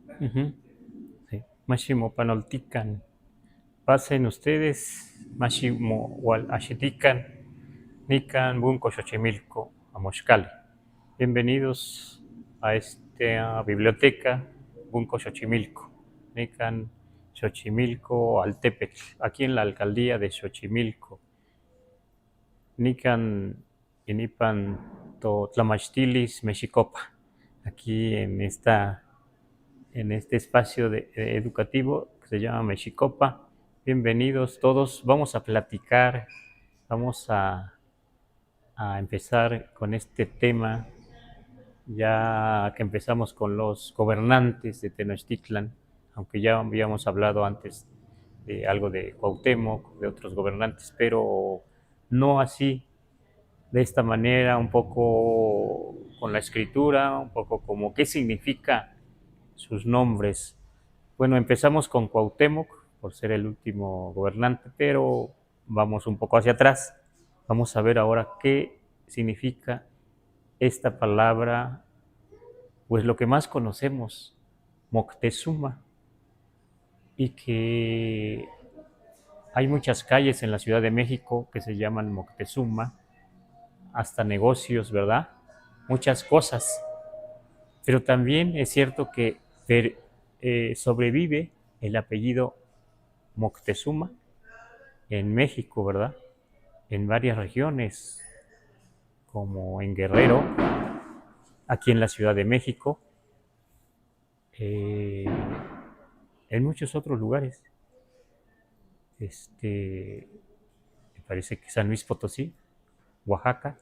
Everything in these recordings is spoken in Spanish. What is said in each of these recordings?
Ujú, sí. Máximo panoltican. Pasen ustedes, Máximo Wal Ashetican, Nican Bunco Xochimilco, Amoxcali. Bienvenidos a esta biblioteca Bunco Xochimilco, Nican Xochimilco Altepetl, aquí en la alcaldía de Xochimilco. Nican Inipan Tlamachtilis Mexicopa, aquí en este espacio educativo que se llama Mexicopa. Bienvenidos todos. Vamos a platicar, vamos a empezar con este tema, ya que empezamos con los gobernantes de Tenochtitlan, aunque ya habíamos hablado antes de algo de Cuauhtémoc, de otros gobernantes, pero no así, de esta manera, un poco con la escritura, un poco como qué significa sus nombres. Bueno, empezamos con Cuauhtémoc, por ser el último gobernante, pero vamos un poco hacia atrás. Vamos a ver ahora qué significa esta palabra, pues lo que más conocemos, Moctezuma, y que hay muchas calles en la Ciudad de México que se llaman Moctezuma, hasta negocios, ¿verdad? Muchas cosas. Pero también es cierto que sobrevive el apellido Moctezuma en México, ¿verdad? En varias regiones, como en Guerrero, aquí en la Ciudad de México, eh, en muchos otros lugares. Me parece que San Luis Potosí, Oaxaca,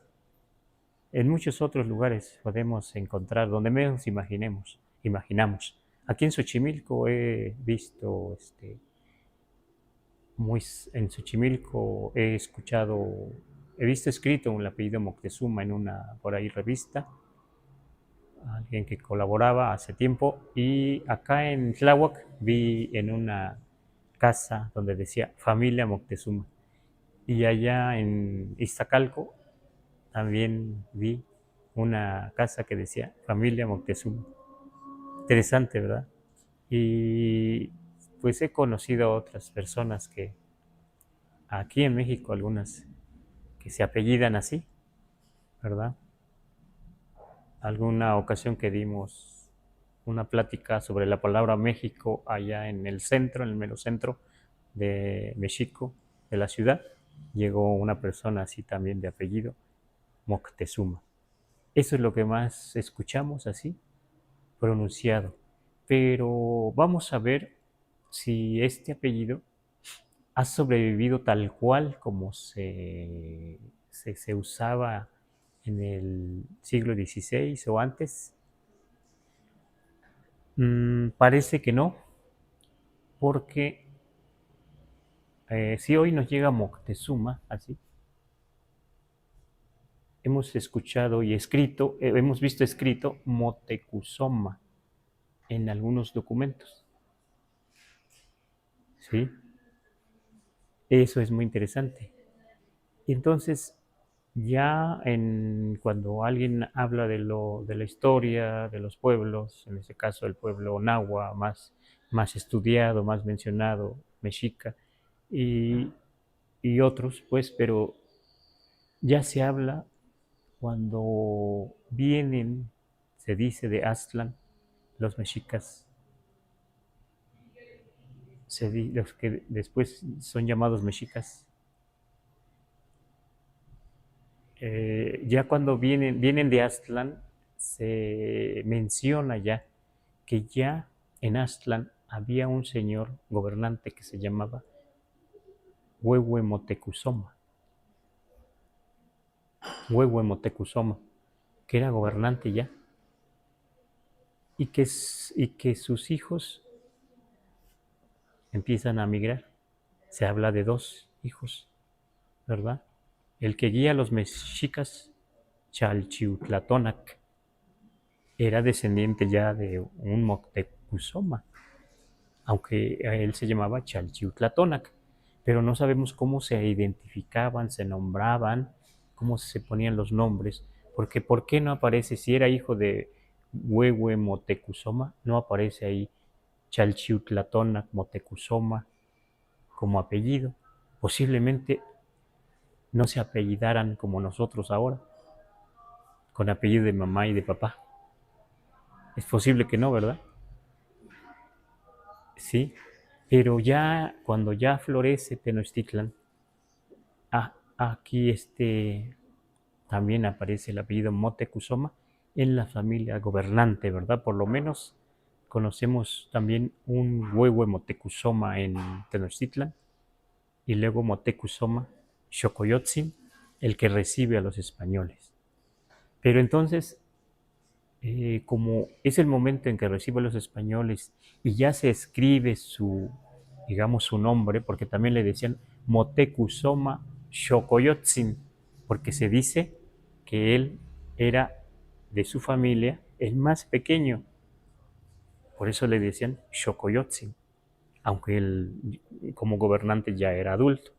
en muchos otros lugares podemos encontrar, donde menos imaginamos. Aquí en Xochimilco he visto, en Xochimilco he escuchado, he visto escrito un apellido Moctezuma en una, por ahí, revista, alguien que colaboraba hace tiempo, y acá en Tláhuac vi en una casa donde decía familia Moctezuma, y allá en Iztacalco también vi una casa que decía familia Moctezuma. Interesante, ¿verdad? Y pues he conocido a otras personas que aquí en México, algunas que se apellidan así, ¿verdad? Alguna ocasión que dimos una plática sobre la palabra México allá en el centro, en el mero centro de México, de la ciudad, llegó una persona así también de apellido, Moctezuma. Eso es lo que más escuchamos así, pronunciado. Pero vamos a ver si este apellido ha sobrevivido tal cual como se usaba en el siglo XVI o antes. Parece que no, porque si hoy nos llega Moctezuma, así, hemos escuchado y escrito, hemos visto escrito Motecuzoma en algunos documentos, ¿sí? Eso es muy interesante. Y entonces, cuando alguien habla de la historia de los pueblos, en este caso el pueblo nahua, más estudiado, más mencionado, mexica, y, y otros, pues, pero ya se habla cuando vienen, se dice de Aztlán, los mexicas, los que después son llamados mexicas, ya cuando vienen de Aztlán, se menciona ya que ya en Aztlán había un señor gobernante que se llamaba Huehuemotecuzoma, Huehuemotecuzoma, que era gobernante ya, y que sus hijos empiezan a migrar. Se habla de dos hijos, ¿verdad? El que guía a los mexicas, Chalchiutlatonac, era descendiente ya de un Moctezuma, aunque a él se llamaba Chalchiutlatonac, pero no sabemos cómo se identificaban, se nombraban, cómo se ponían los nombres, porque ¿por qué no aparece si era hijo de Huehue Motecuzoma, no aparece ahí Chalchiutlatónac Motecuzoma como apellido. Posiblemente no se apellidaran como nosotros ahora, con apellido de mamá y de papá. Es posible que no, ¿verdad? Sí, pero ya cuando ya florece Tenochtitlan, aquí también aparece el apellido Motecuzoma en la familia gobernante, ¿verdad? Por lo menos conocemos también un Huehue Motecuzoma en Tenochtitlan y luego Motecuzoma Xocoyotzin, el que recibe a los españoles. Pero entonces, como es el momento en que recibe a los españoles y ya se escribe digamos, su nombre, porque también le decían Motecuzoma Xocoyotzin, porque se dice que él era de su familia el más pequeño, por eso le decían Xocoyotzin, aunque él como gobernante ya era adulto.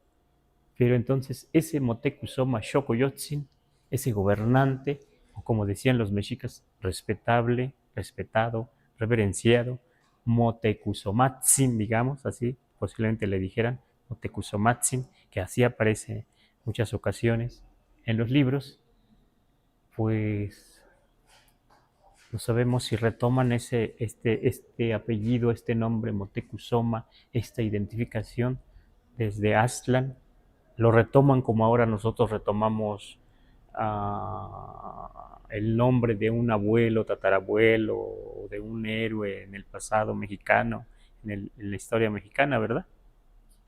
Pero entonces ese Motecuzoma Xocoyotzin, ese gobernante, o como decían los mexicas, respetable, respetado, reverenciado, Motecuzomatzin, digamos así, posiblemente le dijeran Motecuzomatzin, que así aparece en muchas ocasiones en los libros, pues no sabemos si retoman este apellido, este nombre Motecuzoma, esta identificación desde Aztlán, lo retoman como ahora nosotros retomamos el nombre de un abuelo, tatarabuelo, o de un héroe en el pasado mexicano, en la historia mexicana, ¿verdad?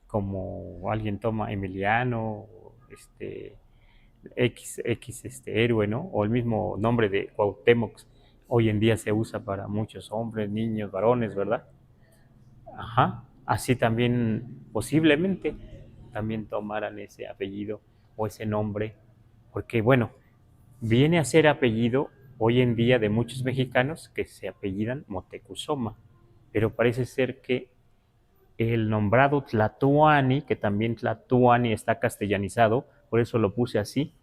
Como alguien toma Emiliano, héroe, ¿no? O el mismo nombre de Cuauhtémoc, hoy en día se usa para muchos hombres, niños, varones, ¿verdad? Ajá, así también posiblemente también tomaran ese apellido o ese nombre, porque bueno, viene a ser apellido hoy en día de muchos mexicanos que se apellidan Motecuzoma, pero parece ser que el nombrado Tlatoani, que también Tlatoani está castellanizado, por eso lo puse así,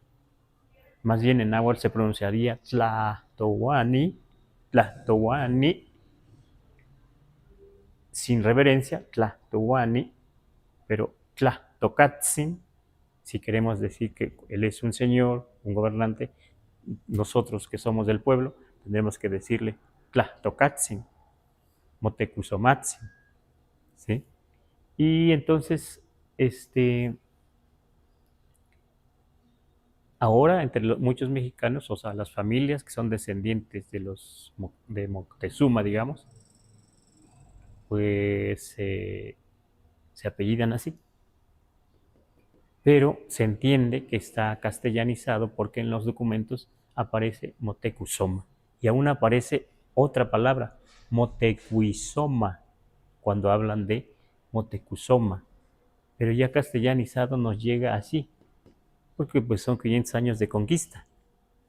más bien en náhuatl se pronunciaría Tlatoani, Tlatoani, sin reverencia, Tlatoani, pero Tlatocatzin, si queremos decir que él es un señor, un gobernante, nosotros que somos del pueblo, tendremos que decirle Tlatocatzin, Motecuzomatzin, ¿sí? Y entonces, ahora entre muchos mexicanos, o sea, las familias que son descendientes de Moctezuma, digamos, pues se apellidan así. Pero se entiende que está castellanizado porque en los documentos aparece Motecuzoma y aún aparece otra palabra, Motecuizoma, cuando hablan de Motecuzoma, pero ya castellanizado nos llega así, porque pues son 500 años de conquista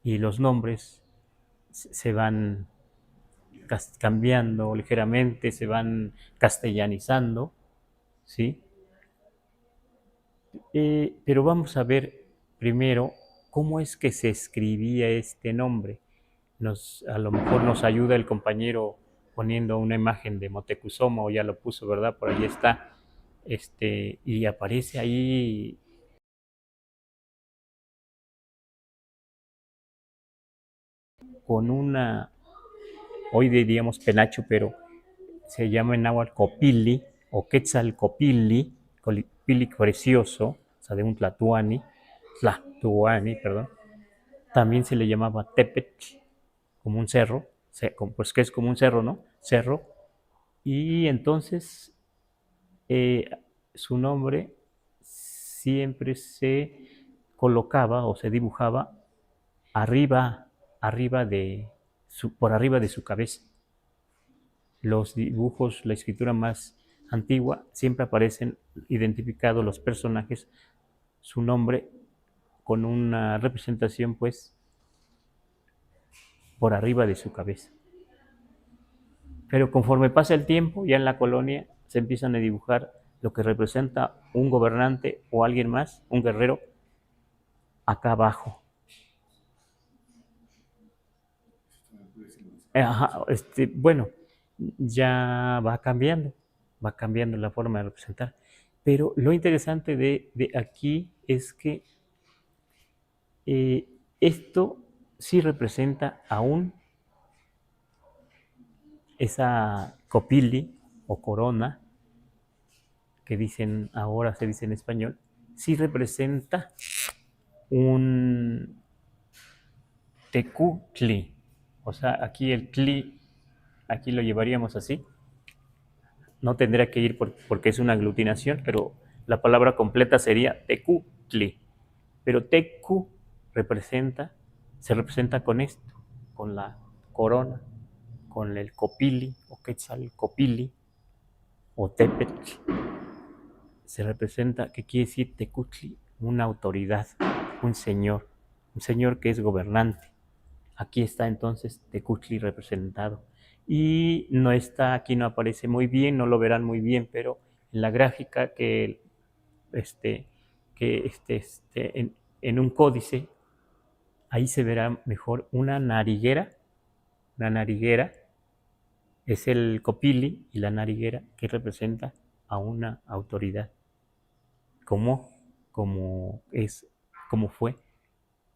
y los nombres se van cambiando ligeramente, se van castellanizando, ¿sí? Pero vamos a ver primero cómo es que se escribía este nombre. A lo mejor nos ayuda el compañero poniendo una imagen de Motecuzoma, o ya lo puso, ¿verdad? Por ahí está. Y aparece ahí con hoy diríamos penacho, pero se llama en náhuatl copili o quetzalcopili, copili precioso, o sea, de un tlatuani, perdón. También se le llamaba tepetl, como un cerro, pues que es como un cerro, ¿no? Cerro. Y entonces eh, su nombre siempre se colocaba o se dibujaba arriba, por arriba de su cabeza. Los dibujos, la escritura más antigua, siempre aparecen identificados los personajes, su nombre con una representación, pues, por arriba de su cabeza. Pero conforme pasa el tiempo, ya en la colonia se empiezan a dibujar lo que representa un gobernante o alguien más, un guerrero, acá abajo. Ajá, bueno, ya va cambiando la forma de representar. Pero lo interesante de aquí es que eh, esto sí representa aún esa copili o corona que dicen ahora se dice en español, sí representa un tecutli. O sea, aquí el tli, aquí lo llevaríamos así. No tendría que ir porque es una aglutinación, pero la palabra completa sería tecutli. Pero tecu representa, se representa con esto, con la corona, con el copili o quetzal copili o tepetl. Se representa, ¿qué quiere decir tecutli? Una autoridad, un señor que es gobernante. Aquí está entonces Tecutli representado. Y no está, aquí no aparece muy bien, no lo verán muy bien, pero en la gráfica este, en un códice, ahí se verá mejor una nariguera. La nariguera es el copili y la nariguera que representa a una autoridad. Como, es, como fue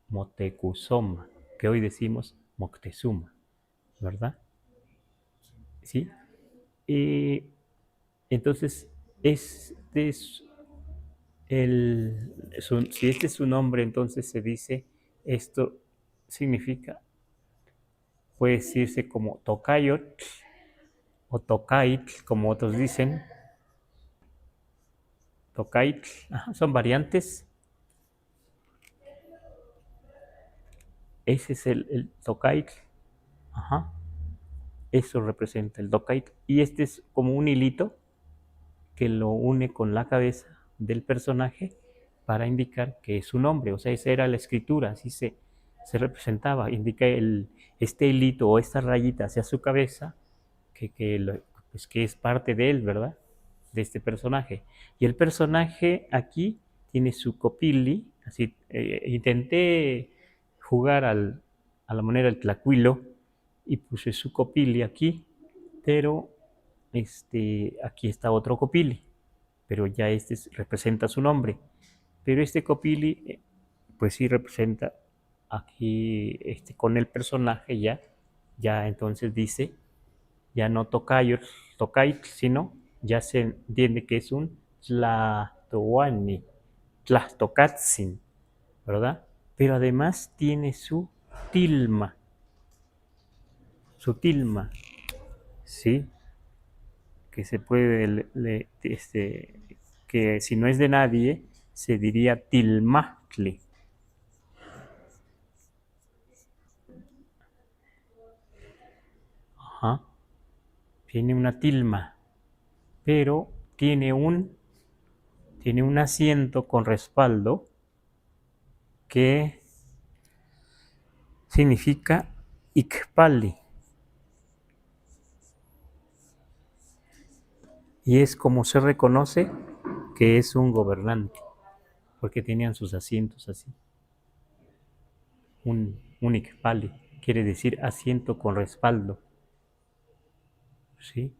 Motecuzoma, que hoy decimos Moctezuma, ¿verdad? ¿Sí? Y entonces, si este es su nombre, entonces se dice, esto significa, puede decirse como Tocayot o Tocait, como otros dicen, Tocait, son variantes. Ese es el Tocait, ajá, eso representa el Tocait. Y este es como un hilito que lo une con la cabeza del personaje para indicar que es su nombre. O sea, esa era la escritura, así se representaba. Indica este hilito o esta rayita hacia su cabeza, pues que es parte de él, ¿verdad? De este personaje. Y el personaje aquí tiene su copili, así intenté jugar a la manera del tlacuilo y puse su copili aquí, pero aquí está otro copili, pero ya representa su nombre. Pero este copili, pues sí representa aquí, con el personaje ya entonces dice, ya no Tocayt, sino ya se entiende que es un Tlatoani, Tlastocatzin, ¿verdad? Pero además tiene su tilma, ¿sí? Que se puede, que si no es de nadie, se diría tilmahtli. Ajá. Tiene una tilma, pero tiene un asiento con respaldo que significa Ikpali. Y es como se reconoce que es un gobernante, porque tenían sus asientos así. Un Ikpali quiere decir asiento con respaldo. ¿Sí?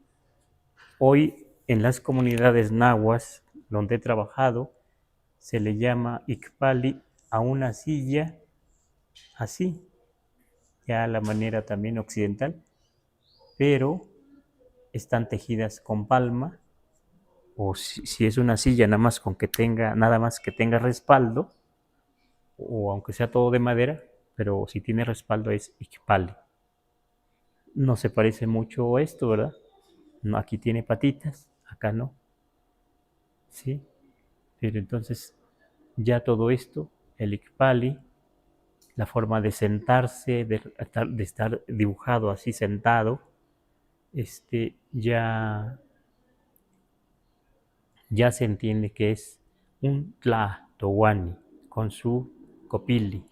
Hoy en las comunidades nahuas donde he trabajado se le llama Ikpali a una silla así, ya a la manera también occidental, pero están tejidas con palma, o si es una silla nada más que tenga respaldo, o aunque sea todo de madera, pero si tiene respaldo es Ikpali. No se parece mucho a esto, ¿verdad? No, aquí tiene patitas, acá no, ¿sí? Pero entonces ya todo esto, el Ikpali, la forma de sentarse, de estar dibujado así sentado, ya se entiende que es un Tlatoani con su copili.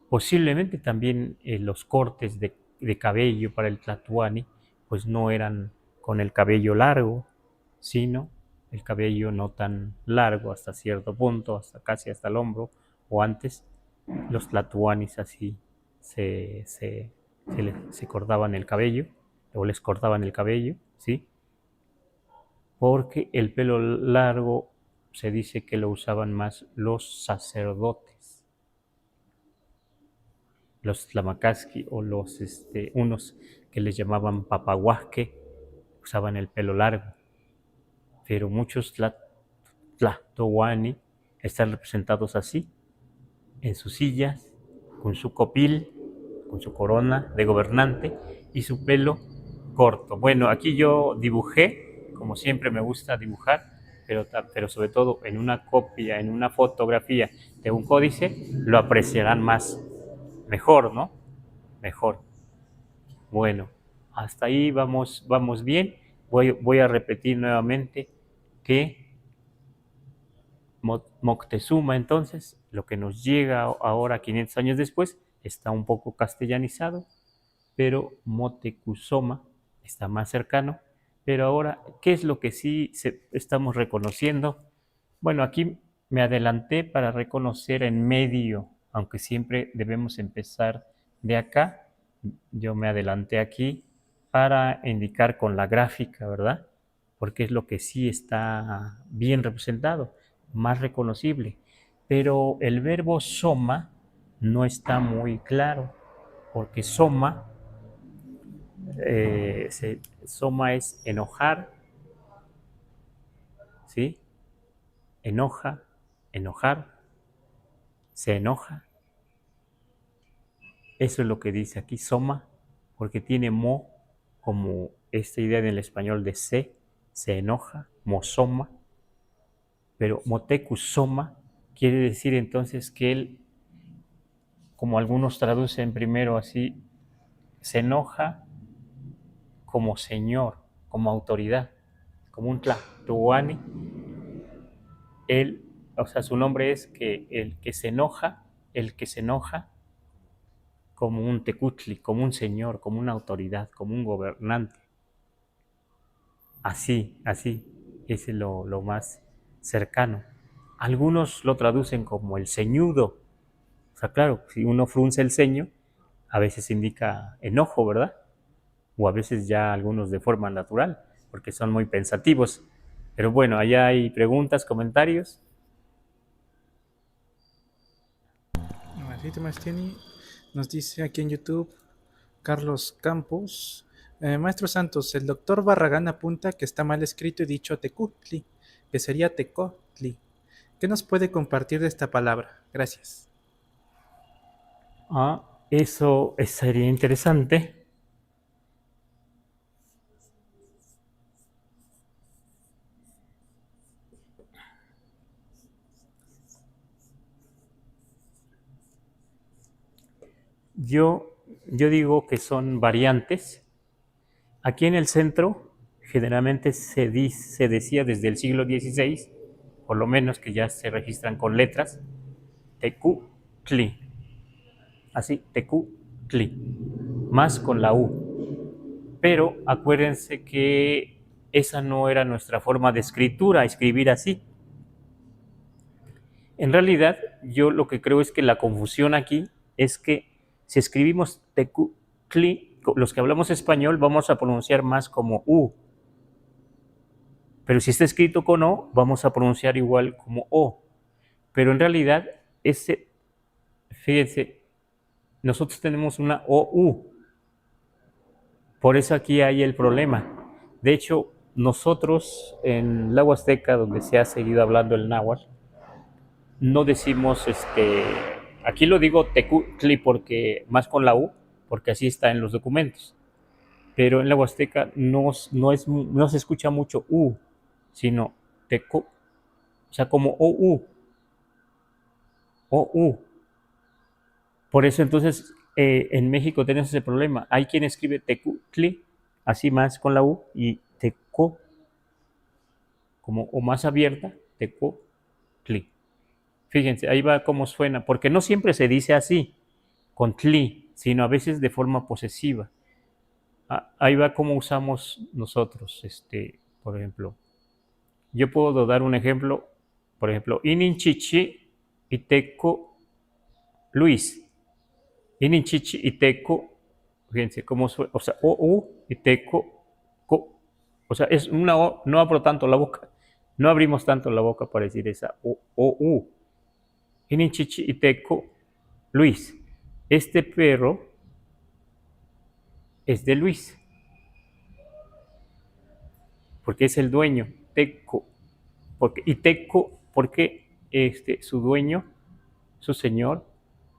Posiblemente también los cortes de cabello para el Tlatoani pues no eran con el cabello largo, sino el cabello no tan largo hasta cierto punto, casi hasta el hombro o antes. Los Tlatoanis así se se cortaban el cabello, o les cortaban el cabello, ¿sí? Porque el pelo largo se dice que lo usaban más los sacerdotes, los tlamacasqui o unos que les llamaban papahuasque, usaban el pelo largo, pero muchos tlatoani están representados así, en sus sillas, con su copil, con su corona de gobernante y su pelo corto. Bueno, aquí yo dibujé, como siempre me gusta dibujar, pero sobre todo en una copia, en una fotografía de un códice, lo apreciarán más, mejor, ¿no? Mejor. Bueno, hasta ahí vamos bien. Voy a repetir nuevamente que Moctezuma, entonces, lo que nos llega ahora 500 años después, está un poco castellanizado, pero Motecuzoma está más cercano. Pero ahora, ¿qué es lo que sí estamos reconociendo? Bueno, aquí me adelanté para reconocer en medio, aunque siempre debemos empezar de acá. Yo me adelanté aquí para indicar con la gráfica, ¿verdad? Porque es lo que sí está bien representado, más reconocible. Pero el verbo soma no está muy claro, porque soma es enojar, ¿sí? Enoja, enojar, se enoja. Eso es lo que dice aquí, soma, porque tiene mo como esta idea del español de se enoja, mosoma, pero motecuzoma quiere decir entonces que él, como algunos traducen primero así, se enoja como señor, como autoridad, como un tlatoani. Él, o sea, su nombre es que el que se enoja como un tecutli, como un señor, como una autoridad, como un gobernante. Así, ese es lo más cercano. Algunos lo traducen como el ceñudo. O sea, claro, si uno frunce el ceño, a veces indica enojo, ¿verdad? O a veces ya algunos de forma natural, porque son muy pensativos. Pero bueno, allá hay preguntas, comentarios. Marita Martini nos dice aquí en YouTube, Carlos Campos, Maestro Santos, el doctor Barragán apunta que está mal escrito y dicho tecutli, que sería tecotli. ¿Qué nos puede compartir de esta palabra? Gracias. Eso sería interesante. Yo digo que son variantes. Aquí en el centro generalmente se decía desde el siglo XVI, por lo menos que ya se registran con letras, tecutli, así, tecutli, más con la U. Pero acuérdense que esa no era nuestra forma de escritura, escribir así. En realidad, yo lo que creo es que la confusión aquí es que si escribimos tecutli, los que hablamos español vamos a pronunciar más como U, pero si está escrito con O, vamos a pronunciar igual como O. Pero en realidad, fíjense, nosotros tenemos una OU, por eso aquí hay el problema. De hecho, nosotros en la Huasteca, donde se ha seguido hablando el náhuatl, no decimos, aquí lo digo tecutli porque, más con la U, porque así está en los documentos. Pero en la Huasteca no se escucha mucho U, sino tecu, o sea, como OU, OU. Por eso entonces en México tenemos ese problema. Hay quien escribe tecutli, así más con la U, y teco, como o más abierta, tecutli. Fíjense, ahí va cómo suena, porque no siempre se dice así, con tli, sino a veces de forma posesiva. Ahí va cómo usamos nosotros, por ejemplo. Yo puedo dar un ejemplo, por ejemplo, Ininchichi Iteco Luis, Ininchichi Iteco Fíjense cómo o sea, o, u y teco, co. O sea, es una o, no abro tanto la boca. No abrimos tanto la boca para decir esa o, u. Inichichi y teco, Luis. Este perro es de Luis, porque es el dueño, teco. Y teco, porque su dueño, su señor,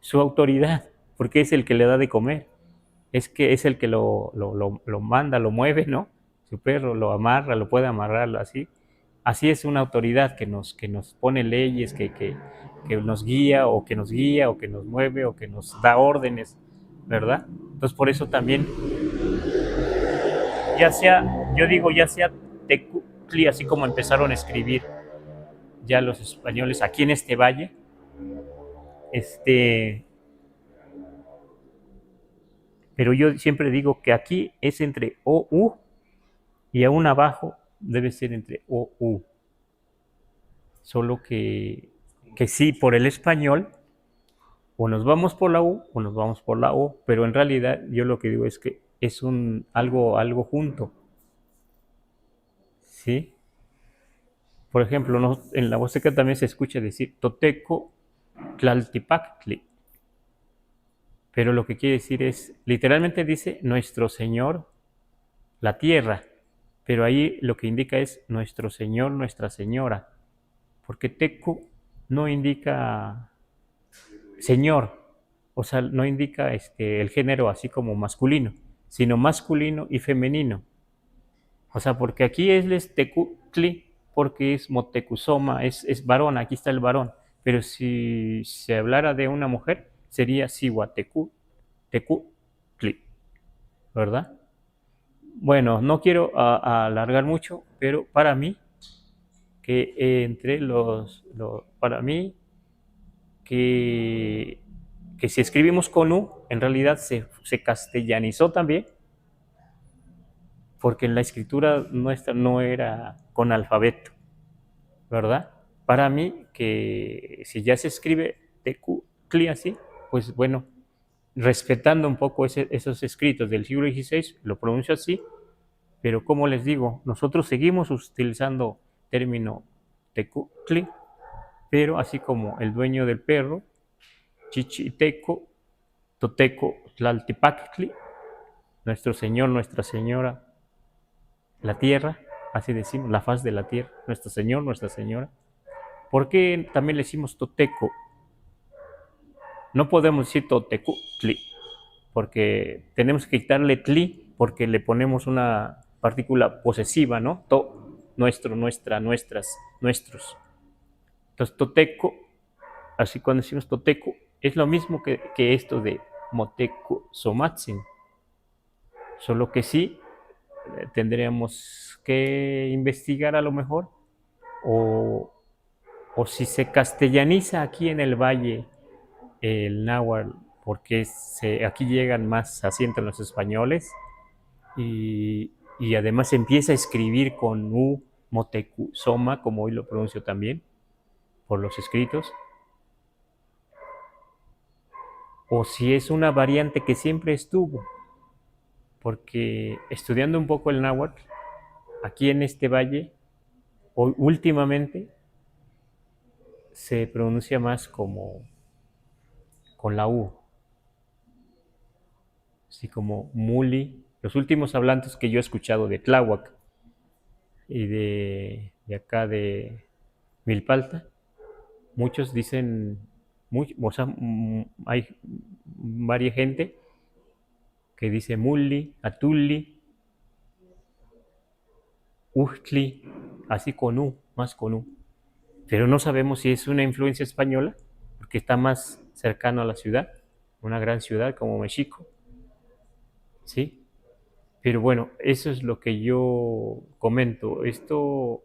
su autoridad, porque es el que le da de comer. Es que es el que lo manda, lo mueve, ¿no? Su perro lo amarra, lo puede amarrar así. Así es una autoridad que nos pone leyes, que nos guía, o que nos guía, o que nos mueve, o que nos da órdenes, ¿verdad? Entonces por eso también, ya sea, yo digo, ya sea Tecutli, así como empezaron a escribir ya los españoles aquí en este valle, pero yo siempre digo que aquí es entre O, U, y aún abajo debe ser entre O, U. Solo que sí, por el español, o nos vamos por la U o nos vamos por la O, pero en realidad yo lo que digo es que es algo junto, ¿sí? Por ejemplo, en la Huasteca también se escucha decir Toteco Tlaltipactli, pero lo que quiere decir es, literalmente dice Nuestro Señor, la tierra, pero ahí lo que indica es Nuestro Señor, Nuestra Señora, porque Teco no indica señor, o sea, no indica el género así como masculino, sino masculino y femenino. O sea, porque aquí es tecutli, porque es motecuzoma, es varón, aquí está el varón. Pero si se hablara de una mujer, sería sihuatecu, tecutli, ¿verdad? Bueno, no quiero alargar mucho, pero para mí, que para mí, que, que si escribimos con U, en realidad se castellanizó también, porque en la escritura nuestra no era con alfabeto, ¿verdad? Para mí, que si ya se escribe Tecutli así, pues bueno, respetando un poco esos escritos del siglo XVI, lo pronuncio así, pero como les digo, nosotros seguimos utilizando término Tecutli, pero así como el dueño del perro, Chichiteco, Toteco, Tlaltipactli, nuestro Señor, Nuestra Señora, la tierra, así decimos, la faz de la tierra, nuestro Señor, Nuestra Señora. ¿Por qué también le decimos Toteco? No podemos decir Totecutli, porque tenemos que quitarle tli, porque le ponemos una partícula posesiva, ¿no? Nuestro, nuestra, nuestras, nuestros. Entonces, Toteco, así cuando decimos Toteco, es lo mismo que esto de Moteco Somatzin, solo que sí tendríamos que investigar a lo mejor, o, o si se castellaniza aquí en el valle el náhuatl, porque aquí llegan más, asientan los españoles, y además se empieza a escribir con U, Motecuzoma, como hoy lo pronuncio también, por los escritos, o si es una variante que siempre estuvo, porque estudiando un poco el náhuatl, aquí en este valle, últimamente se pronuncia más como con la U, así como Muli. Los últimos hablantes que yo he escuchado de Tláhuac y de acá de Milpalta, muchos dicen, o sea, hay varias gente que dice Muli, Atuli, Ujtli, así con U, más con U. Pero no sabemos si es una influencia española, porque está más cercano a la ciudad, una gran ciudad como México, ¿sí? Pero bueno, eso es lo que yo comento. Esto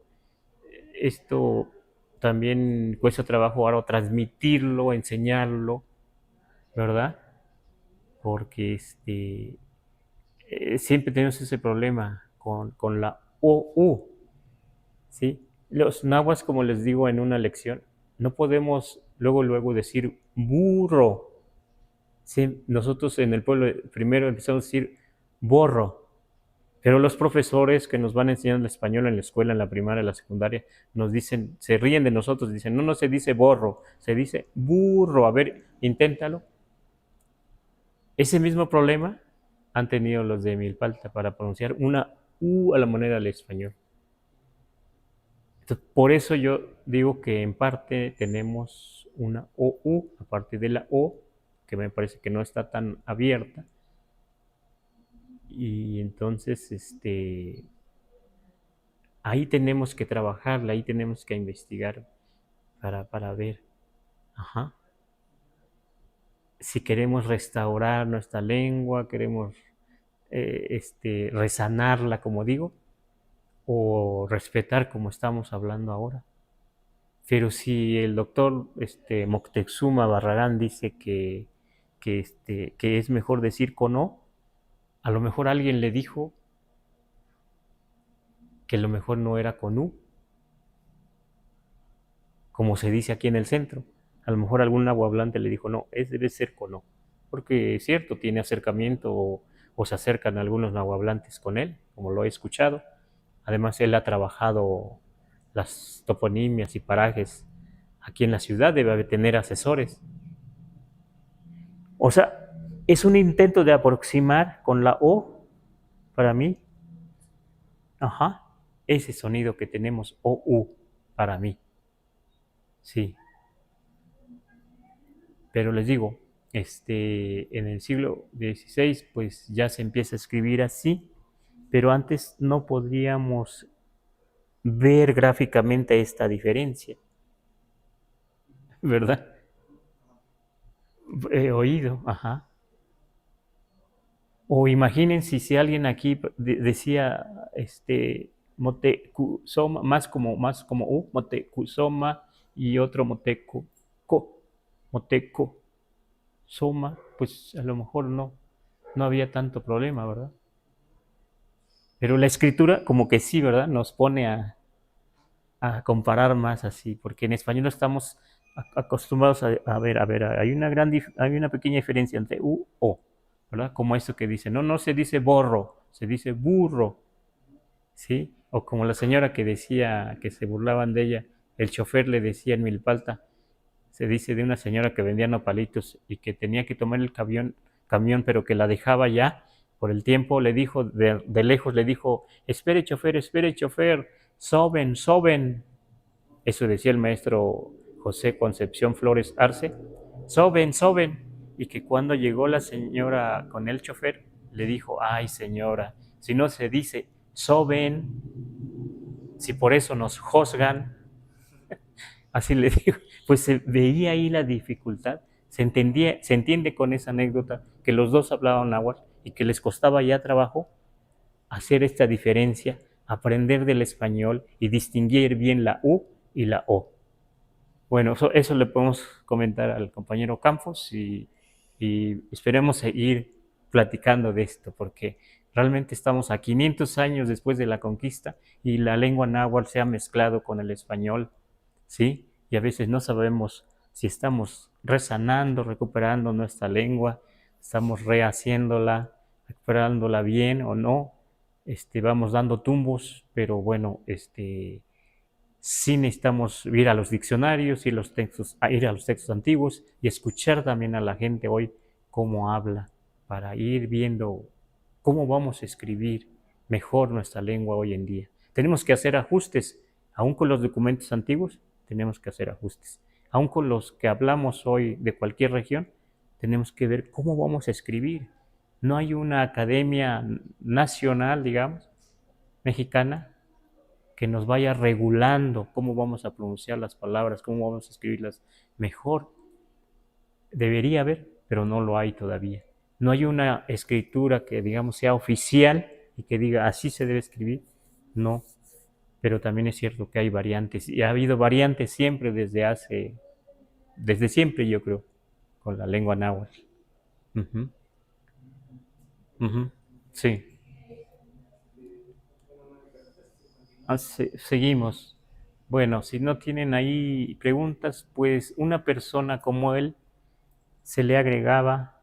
también cuesta trabajo ahora transmitirlo, enseñarlo, ¿verdad? Porque siempre tenemos ese problema con la OU, ¿sí? Los nahuas, como les digo en una lección, no podemos luego decir burro, Sí, nosotros en el pueblo primero empezamos a decir borro, pero los profesores que nos van enseñando el español en la escuela, en la primaria, en la secundaria, nos dicen, se ríen de nosotros, dicen, no, no se dice borro, se dice burro. A ver, inténtalo. Ese mismo problema han tenido los de Milpalta para pronunciar una U a la manera del español. Entonces, por eso yo digo que en parte tenemos una OU, aparte de la O, que me parece que no está tan abierta. Y entonces, ahí tenemos que trabajarla, ahí tenemos que investigar para ver, ajá, si queremos restaurar nuestra lengua, queremos resanarla, como digo, o respetar como estamos hablando ahora. Pero si el doctor Moctezuma Barragán dice que es mejor decir con O, a lo mejor alguien le dijo que lo mejor no era con U, como se dice aquí en el centro. A lo mejor algún nahuablante le dijo, no, debe ser con O, porque es cierto, tiene acercamiento o se acercan algunos nahuablantes con él, como lo he escuchado. Además, él ha trabajado las toponimias y parajes aquí en la ciudad, debe tener asesores. O sea, es un intento de aproximar con la O, para mí, ajá, ese sonido que tenemos, OU, para mí. Sí. Pero les digo, en el siglo XVI, pues ya se empieza a escribir así, pero antes no podríamos ver gráficamente esta diferencia, ¿verdad? He oído, ajá. O imaginen si alguien aquí decía, Motecuzoma, más como U, Motecuzoma y otro Moteco, Soma, pues a lo mejor no había tanto problema, ¿verdad? Pero la escritura como que sí, ¿verdad? Nos pone a comparar más así, porque en español estamos acostumbrados a ver, hay una pequeña diferencia entre U, O, ¿verdad? Como esto que dice, no se dice borro, se dice burro, ¿sí? O como la señora que decía, que se burlaban de ella, el chofer le decía en Milpalta, se dice de una señora que vendía nopalitos y que tenía que tomar el camión, pero que la dejaba ya por el tiempo, le dijo, de lejos le dijo, espere chofer, soben. Eso decía el maestro José Concepción Flores Arce, soben. Y que cuando llegó la señora con el chofer, le dijo, ay señora, si no se dice soben, si por eso nos juzgan, así le digo, pues se veía ahí la dificultad, se entiende con esa anécdota que los dos hablaban náhuatl y que les costaba ya trabajo hacer esta diferencia, aprender del español y distinguir bien la U y la O. Bueno, eso le podemos comentar al compañero Campos y esperemos seguir platicando de esto, porque realmente estamos a 500 años después de la conquista y la lengua náhuatl se ha mezclado con el español, ¿sí? Y a veces no sabemos si estamos resanando, recuperando nuestra lengua, estamos rehaciéndola, recuperándola bien o no, vamos dando tumbos, pero bueno, sí necesitamos ir a los diccionarios, ir a los textos antiguos y escuchar también a la gente hoy cómo habla, para ir viendo cómo vamos a escribir mejor nuestra lengua hoy en día. Tenemos que hacer ajustes, aún con los documentos antiguos, tenemos que hacer ajustes. Aún con los que hablamos hoy de cualquier región, tenemos que ver cómo vamos a escribir. No hay una academia nacional, digamos, mexicana, que nos vaya regulando cómo vamos a pronunciar las palabras, cómo vamos a escribirlas mejor. Debería haber, pero no lo hay todavía. No hay una escritura que, digamos, sea oficial y que diga así se debe escribir. No, pero también es cierto que hay variantes y ha habido variantes siempre desde siempre yo creo, con la lengua náhuatl. Uh-huh. Uh-huh. Sí. Seguimos. Bueno, si no tienen ahí preguntas, pues una persona como él se le agregaba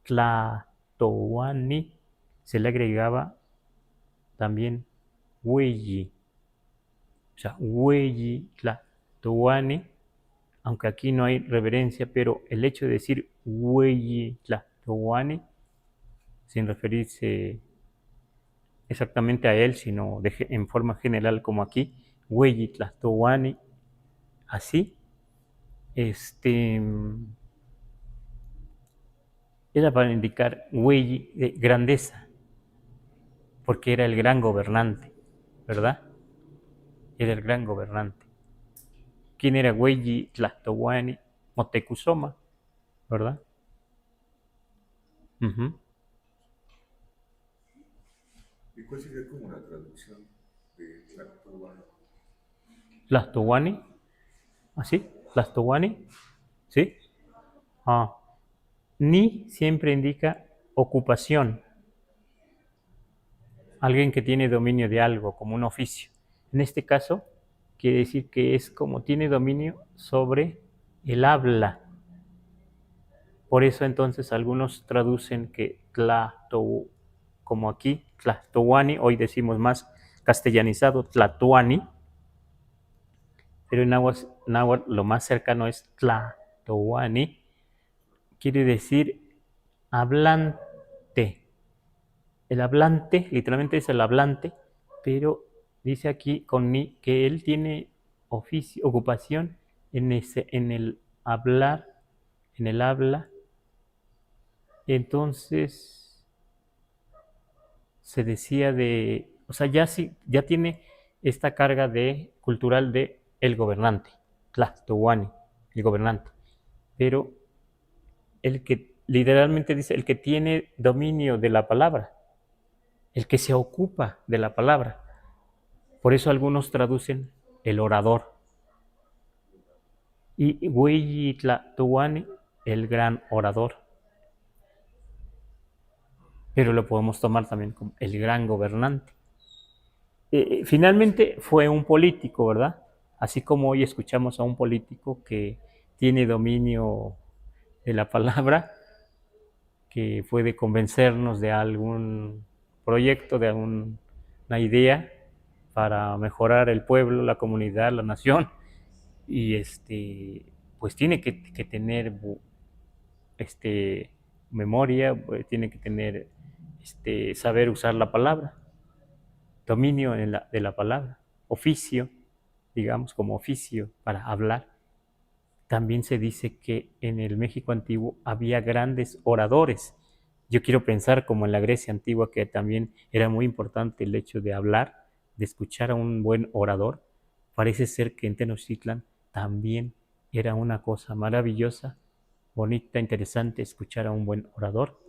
Tlatoani se le agregaba también Hueyi. O sea, Hueyi, Tlatoani, aunque aquí no hay reverencia, pero el hecho de decir Hueyi, Tlatoani, sin referirse exactamente a él, sino en forma general como aquí, Hueyi, Tlatoani, así, era para indicar Hueyi de grandeza, porque era el gran gobernante, ¿verdad? Era el gran gobernante. ¿Quién era Hueyi Tlatoani? Motecuzoma, ¿verdad? Uh-huh. ¿Y cuál sería como la traducción de Tlatoani? Tlatoani, ¿así? Tlatoani, ¿sí? Ah. Ni siempre indica ocupación, alguien que tiene dominio de algo, como un oficio. En este caso, quiere decir que es como tiene dominio sobre el habla. Por eso entonces algunos traducen que como aquí, Tlatoani, hoy decimos más castellanizado, Tlatoani, pero en náhuatl lo más cercano es Tlatoani, quiere decir hablante. El hablante, literalmente es el hablante, pero dice aquí con ni que él tiene ocupación en el hablar, en el habla. Entonces se decía o sea, ya tiene esta carga cultural de el gobernante, Tlatoani, el gobernante. Pero el que literalmente dice el que tiene dominio de la palabra, el que se ocupa de la palabra. Por eso algunos traducen el orador. Y Hueyi Tlatoani, el gran orador. Pero lo podemos tomar también como el gran gobernante. Finalmente fue un político, ¿verdad? Así como hoy escuchamos a un político que tiene dominio de la palabra, que puede convencernos de algún proyecto, de alguna idea para mejorar el pueblo, la comunidad, la nación, y pues tiene que tener memoria, tiene que tener saber usar la palabra, dominio de la palabra, oficio, digamos, como oficio para hablar. También se dice que en el México antiguo había grandes oradores. Yo quiero pensar como en la Grecia antigua, que también era muy importante el hecho de hablar, de escuchar a un buen orador. Parece ser que en Tenochtitlan también era una cosa maravillosa, bonita, interesante escuchar a un buen orador.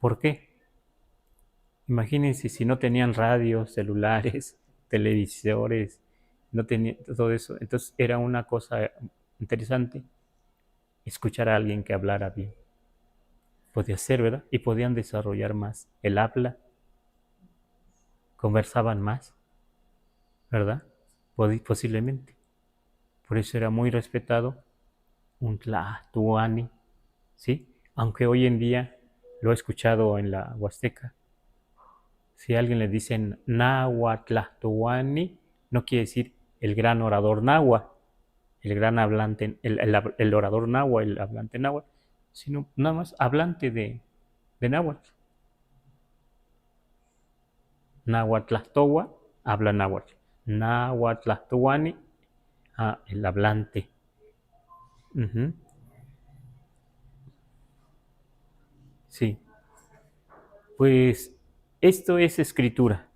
¿Por qué? Imagínense si no tenían radios, celulares, televisores, no tenían todo eso. Entonces era una cosa interesante escuchar a alguien que hablara bien. Podía ser, ¿verdad? Y podían desarrollar más el habla, conversaban más, ¿verdad? Posiblemente. Por eso era muy respetado un Tlatoani, ¿sí? Aunque hoy en día lo he escuchado en la Huasteca. Si a alguien le dicen Nahuatlatoani, no quiere decir el gran orador náhuatl, el gran hablante, el orador náhuatl, el hablante náhuatl, sino nada más hablante de náhuatl. Nahuatlastowa habla náhuatl. Nahuatlastoani, el hablante. Uh-huh. Sí. Pues esto es escritura.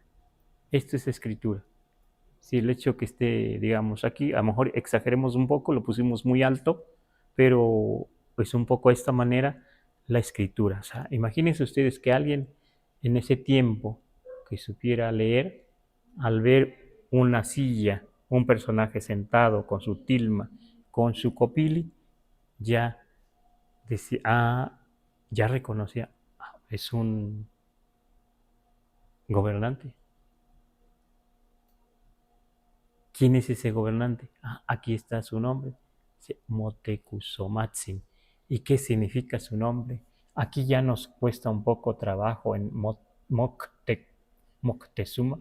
Esto es escritura. Si el hecho que esté, digamos, aquí, a lo mejor exageremos un poco, lo pusimos muy alto, pero pues un poco de esta manera la escritura. O sea, imagínense ustedes que alguien en ese tiempo que supiera leer, al ver una silla, un personaje sentado con su tilma, con su copili, ya decía, ya reconocía, es un gobernante. ¿Quién es ese gobernante? Aquí está su nombre, Motecuzomazin. ¿Y qué significa su nombre? Aquí ya nos cuesta un poco trabajo en Moctezuma,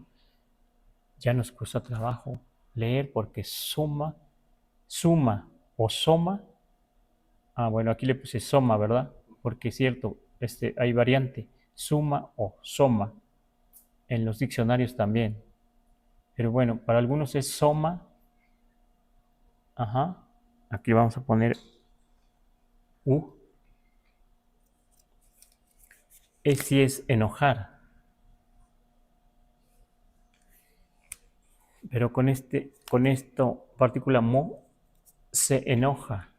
ya nos cuesta trabajo leer porque suma o soma, bueno, aquí le puse soma, ¿verdad? Porque es cierto, hay variante, suma o soma, en los diccionarios también. Pero bueno, para algunos es soma, ajá, aquí vamos a poner u, si es enojar. Pero con esto, partícula mo, se enoja,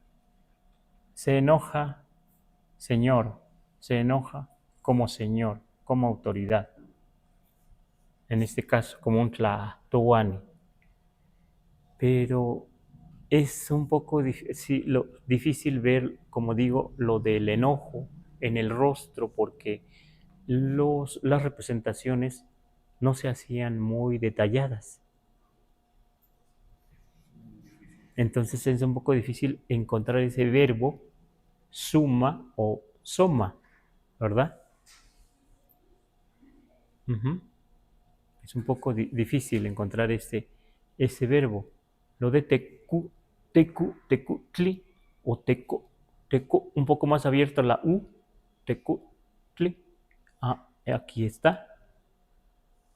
señor, se enoja como señor, como autoridad. En este caso, como un tlatoani. Pero es un poco difícil ver, como digo, lo del enojo en el rostro, porque las representaciones no se hacían muy detalladas. Entonces es un poco difícil encontrar ese verbo suma o soma, ¿verdad? Es un poco difícil encontrar ese verbo. Lo de tecutli o teco, un poco más abierta la u, tecutli. Aquí está.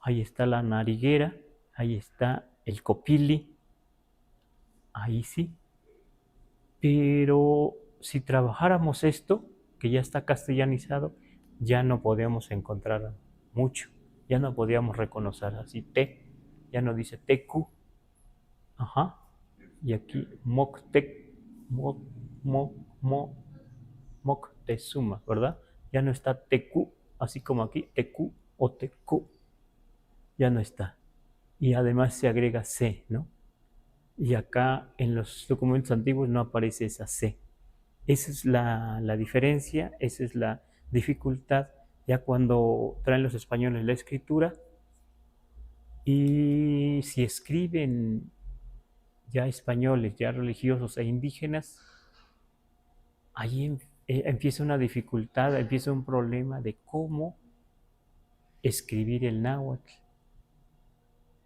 Ahí está la nariguera, ahí está el copili, ahí sí. Pero si trabajáramos esto, que ya está castellanizado, ya no podemos encontrar mucho, ya no podíamos reconocer así ya no dice tecu, ajá, y aquí moctezuma, ¿verdad? Ya no está tecu, así como aquí, tecu o tecu, ya no está. Y además se agrega C, ¿no? Y acá en los documentos antiguos no aparece esa C. Esa es la diferencia, esa es la dificultad ya cuando traen los españoles la escritura, y si escriben ya españoles, ya religiosos e indígenas, ahí empieza una dificultad, empieza un problema de cómo escribir el náhuatl.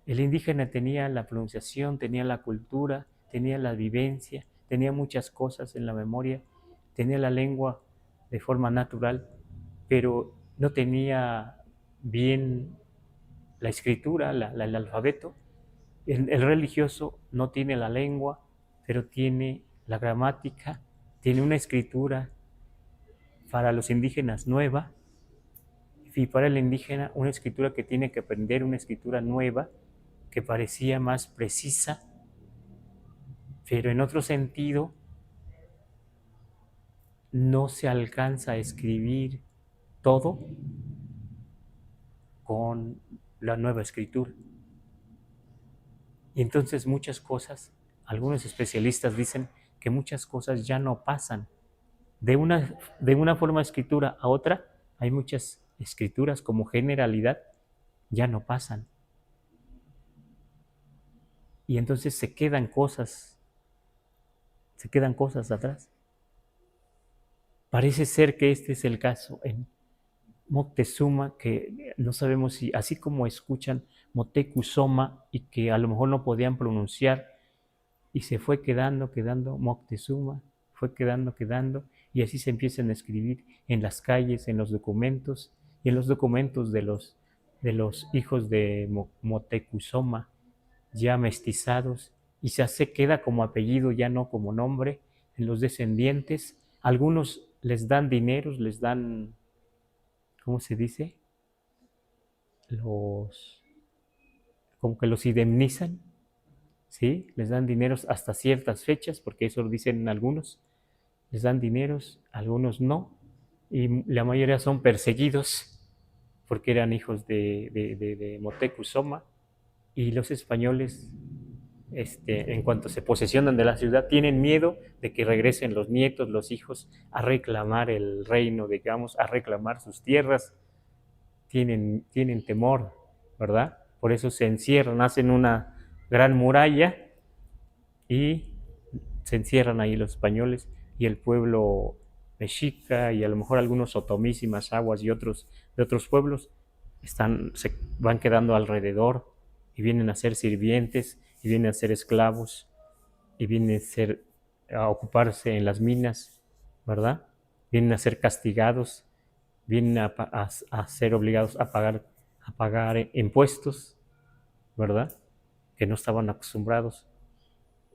El indígena tenía la pronunciación, tenía la cultura, tenía la vivencia, tenía muchas cosas en la memoria, tenía la lengua de forma natural, pero no tenía bien la escritura, el alfabeto. El religioso no tiene la lengua, pero tiene la gramática, tiene una escritura para los indígenas nueva, y para el indígena una escritura que tiene que aprender, una escritura nueva, que parecía más precisa, pero en otro sentido no se alcanza a escribir todo con la nueva escritura. Y entonces muchas cosas, algunos especialistas dicen que muchas cosas ya no pasan. De una forma de escritura a otra, hay muchas escrituras como generalidad, ya no pasan. Y entonces se quedan cosas atrás. Parece ser que este es el caso en Moctezuma, que no sabemos si, así como escuchan Motecuzoma y que a lo mejor no podían pronunciar, y se fue quedando Moctezuma, fue quedando, y así se empiezan a escribir en las calles, en los documentos, y en los documentos de los hijos de Motecuzoma, ya mestizados, y se queda como apellido, ya no como nombre, en los descendientes. Algunos les dan dineros, les dan, ¿cómo se dice? Como que los indemnizan, ¿sí? Les dan dineros hasta ciertas fechas, porque eso lo dicen algunos. Les dan dineros, algunos no, y la mayoría son perseguidos porque eran hijos de Motecuzoma, y los españoles, en cuanto se posesionan de la ciudad, tienen miedo de que regresen los nietos, los hijos, a reclamar el reino, digamos, a reclamar sus tierras. Tienen temor, ¿verdad? Por eso se encierran, hacen una gran muralla y se encierran ahí los españoles, y el pueblo mexica y a lo mejor algunos otomís y mazahuas y otros de otros pueblos se van quedando alrededor y vienen a ser sirvientes y vienen a ser esclavos y vienen a ocuparse en las minas, ¿verdad? Vienen a ser castigados, vienen a ser obligados a pagar impuestos, ¿verdad? Que no estaban acostumbrados.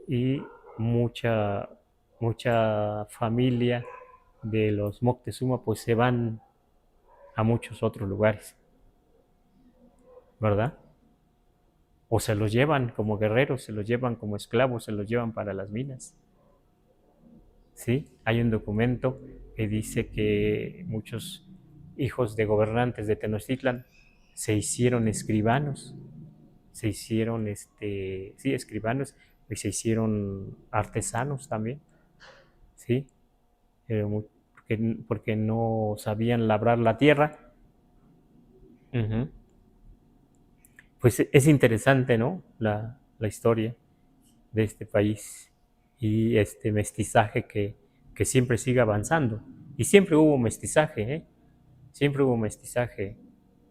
Y mucha familia de los Moctezuma pues se van a muchos otros lugares, ¿verdad? O se los llevan como guerreros, se los llevan como esclavos, se los llevan para las minas. ¿Sí? Hay un documento que dice que muchos hijos de gobernantes de Tenochtitlan se hicieron escribanos, se hicieron escribanos y se hicieron artesanos también, ¿sí? Porque no sabían labrar la tierra. Uh-huh. Pues es interesante, ¿no? La historia de este país y este mestizaje que siempre sigue avanzando. Y siempre hubo mestizaje, ¿eh? Siempre hubo mestizaje.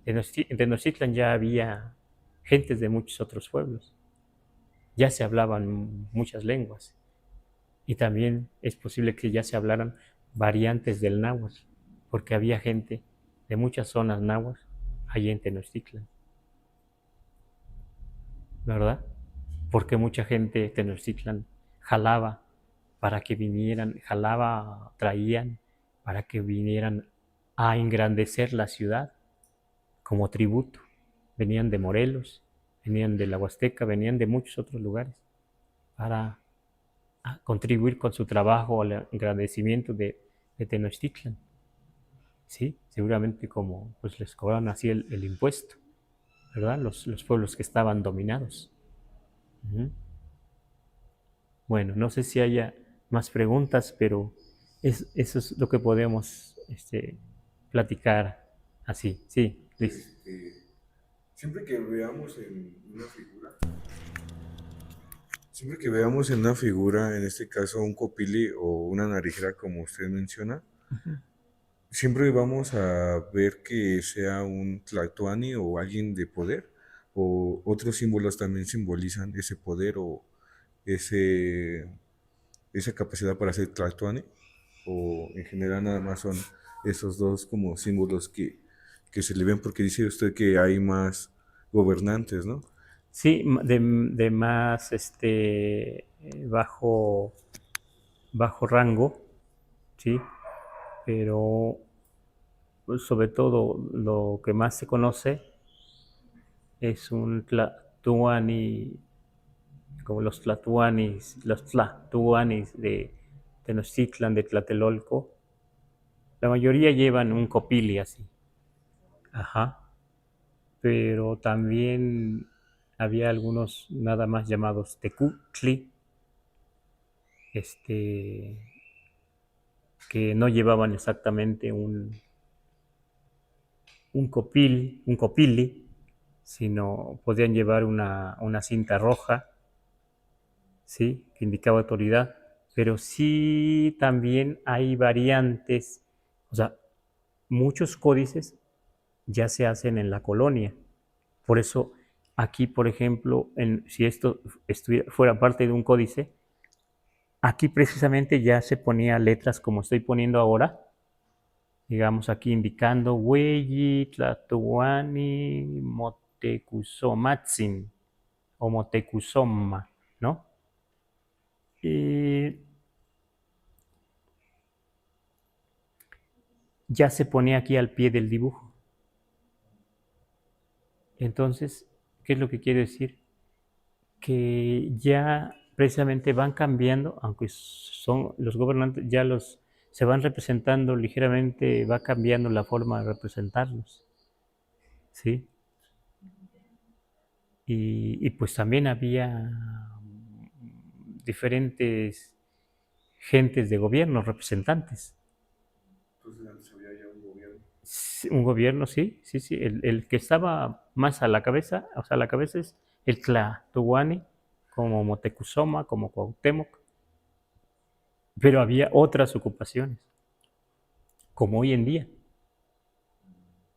En Tenochtitlan ya había gentes de muchos otros pueblos. Ya se hablaban muchas lenguas. Y también es posible que ya se hablaran variantes del náhuatl, porque había gente de muchas zonas náhuatl allí en Tenochtitlan, ¿verdad? Porque mucha gente de Tenochtitlan jalaba para que vinieran, traían para que vinieran a engrandecer la ciudad como tributo. Venían de Morelos, venían de la Huasteca, venían de muchos otros lugares para contribuir con su trabajo al engrandecimiento de Tenochtitlan. ¿Sí? Seguramente como pues les cobraban así el impuesto, ¿verdad? Los pueblos que estaban dominados. Uh-huh. Bueno, no sé si haya más preguntas, pero eso es lo que podemos platicar así. Sí, Luis. Siempre que veamos en una figura, en este caso un copili o una narijera, como usted menciona, uh-huh, siempre vamos a ver que sea un tlatoani o alguien de poder, o otros símbolos también simbolizan ese poder o esa capacidad para ser tlatoani, o en general nada más son esos dos como símbolos que se le ven, porque dice usted que hay más gobernantes, ¿no? Sí, de más bajo rango, sí, pero pues, sobre todo lo que más se conoce es un tlatoani, como los tlatoanis de Tenochtitlan, de Tlatelolco. La mayoría llevan un copili así. Ajá. Pero también había algunos nada más llamados tecutli, que no llevaban exactamente un copili, sino podían llevar una cinta roja, ¿sí? Que indicaba autoridad, pero sí también hay variantes, o sea, muchos códices ya se hacen en la colonia. Por eso aquí, por ejemplo, si esto fuera parte de un códice, aquí precisamente ya se ponía letras como estoy poniendo ahora, digamos aquí indicando Hueyi, Tlatoani, Motecuzomatzin o Motecuzoma, ¿no? Y ya se pone aquí al pie del dibujo. Entonces, ¿qué es lo que quiero decir? Que ya precisamente van cambiando, aunque son los gobernantes, ya se van representando ligeramente, va cambiando la forma de representarlos, ¿sí? Y pues también había diferentes gentes de gobierno, representantes. Entonces antes había ya un gobierno. Un gobierno, sí. El que estaba más a la cabeza, o sea, la cabeza es el Tlatoani, como Motecuzoma, como Cuauhtémoc, pero había otras ocupaciones. como hoy en día,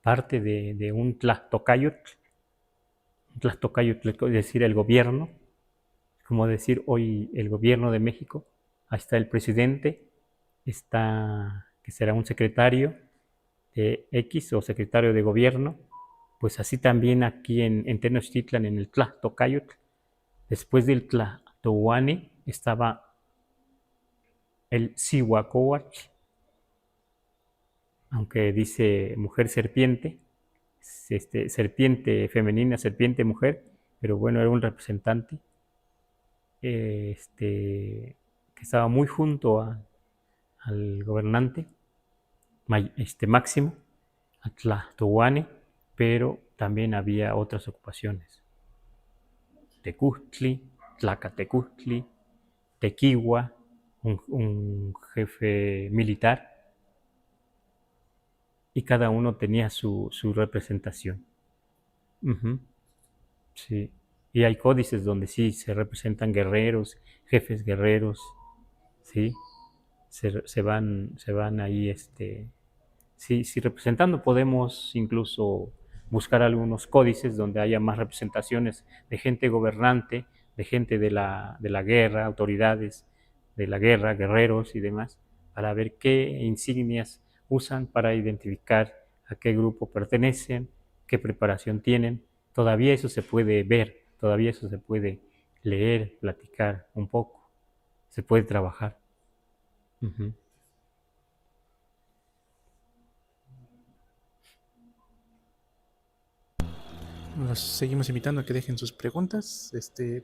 parte de un Tlactocayotl, es decir, el gobierno, como decir hoy el gobierno de México. Ahí está el presidente, está, que será un secretario de X o secretario de gobierno. Pues así también aquí en Tenochtitlan, en el Tlactocayotl, después del Tlactohuani estaba el Cihuacóatl, aunque dice mujer serpiente, serpiente femenina, serpiente mujer, pero bueno, era un representante que estaba muy junto al gobernante Máximo, a Tlactohuani, pero también había otras ocupaciones. Tecuztli, Tlacatecuztli, Tequihua, un jefe militar, y cada uno tenía su representación. Uh-huh. Sí. Y hay códices donde sí se representan guerreros, jefes guerreros, ¿sí? Se van ahí, sí, representando. Podemos incluso buscar algunos códices donde haya más representaciones de gente gobernante, de gente de la guerra, autoridades de la guerra, guerreros y demás, para ver qué insignias usan para identificar a qué grupo pertenecen, qué preparación tienen. Todavía eso se puede ver, todavía eso se puede leer, platicar un poco, se puede trabajar. Uh-huh. Los seguimos invitando a que dejen sus preguntas,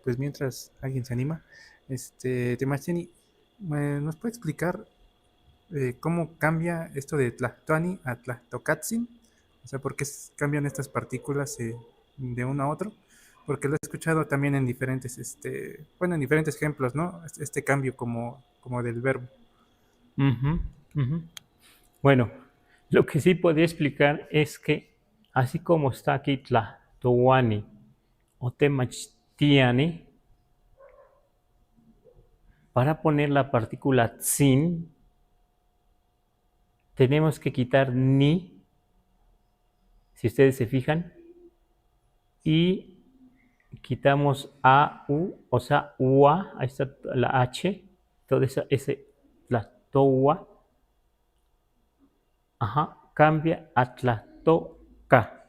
pues mientras alguien se anima. Temachtiani, ¿nos puede explicar cómo cambia esto de Tlactoani a Tlactocatzin? O sea, ¿por qué cambian estas partículas de uno a otro? Porque lo he escuchado también en diferentes, en diferentes ejemplos, ¿no? Este cambio como del verbo. Uh-huh, uh-huh. Bueno, lo que sí podría explicar es que, así como está aquí Tlactohuani o Temachtiani, para poner la partícula tzin, tenemos que quitar ni, si ustedes se fijan, y quitamos a, u, o sea, ua, ahí está la h, todo ese Tlactohua, cambia a Tlactoca.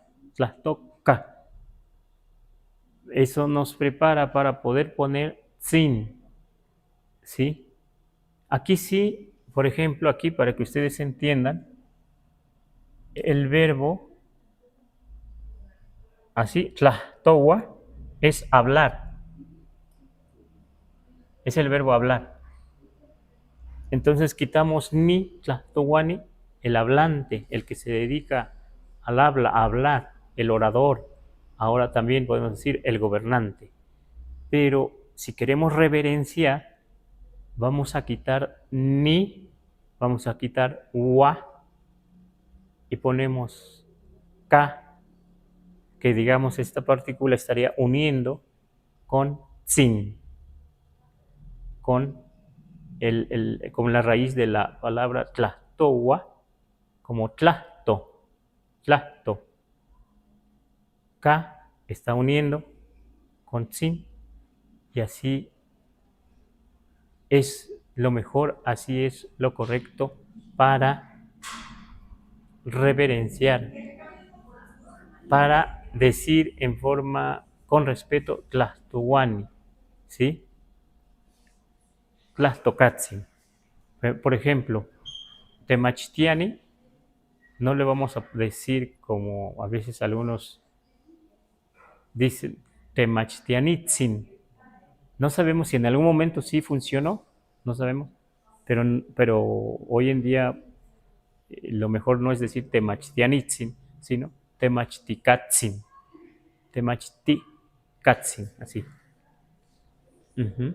Eso nos prepara para poder poner tzin, ¿sí? Aquí sí, por ejemplo, aquí para que ustedes entiendan, el verbo, así, tlahtowa, es hablar. Es el verbo hablar. Entonces quitamos ni, tlahtowani, el hablante, el que se dedica al habla, a hablar, el orador. Ahora también podemos decir el gobernante. Pero si queremos reverenciar, vamos a quitar ni, vamos a quitar wa y ponemos ka, que digamos esta partícula estaría uniendo con tzin, con la raíz de la palabra tlahtowa, como tlahto. Ka está uniendo con tzin y así es lo mejor, así es lo correcto para reverenciar, para decir en forma con respeto Tlahtohuani, ¿sí? Tlahtocatzin. Por ejemplo, Temachtiani no le vamos a decir como a veces algunos dicen Temachtianitzin. No sabemos si en algún momento sí funcionó, no sabemos, pero hoy en día lo mejor no es decir Temachtianitzin, sino Temachticatzin. Temachticatzin, así. Uh-huh.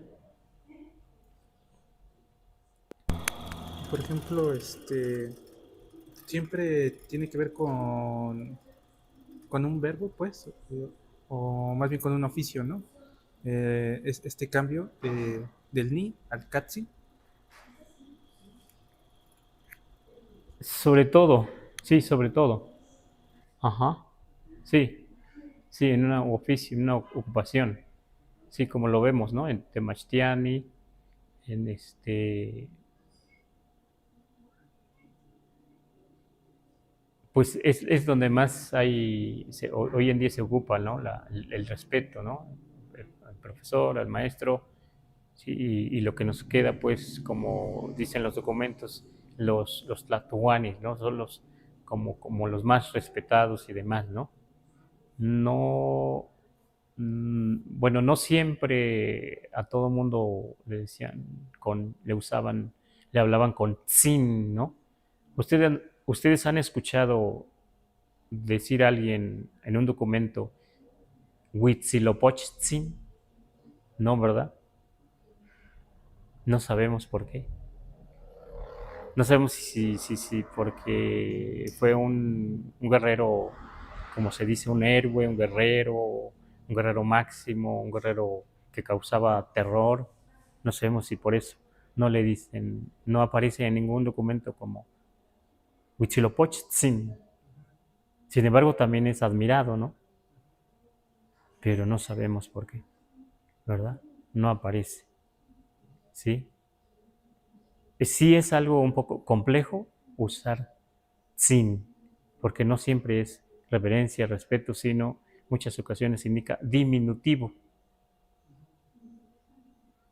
Por ejemplo, siempre tiene que ver con un verbo, pues, o más bien con un oficio, ¿no? Este cambio del ni al katsi. Sobre todo, sí, sobre todo. Ajá, sí, sí, en un oficio, en una ocupación. Sí, como lo vemos, ¿no? En Temachtiani, en pues es donde más hay, hoy en día se ocupa, ¿no? El respeto, ¿no? Al profesor, al maestro, sí, y lo que nos queda, pues, como dicen los documentos, los tlatoanis, ¿no? Son los, como los más respetados y demás, ¿no? No, bueno, no siempre a todo mundo le decían, le hablaban con tzin, ¿no? Ustedes han escuchado decir a alguien en un documento Huitzilopochtli, ¿no, verdad? No sabemos por qué. No sabemos si porque fue un guerrero, como se dice, un héroe, un guerrero máximo, un guerrero que causaba terror. No sabemos si por eso no le dicen, no aparece en ningún documento como Huitzilopochtli. Sin embargo, también es admirado, ¿no? Pero no sabemos por qué, ¿verdad? No aparece, ¿sí? Sí es algo un poco complejo usar sin, porque no siempre es reverencia, respeto, sino muchas ocasiones indica diminutivo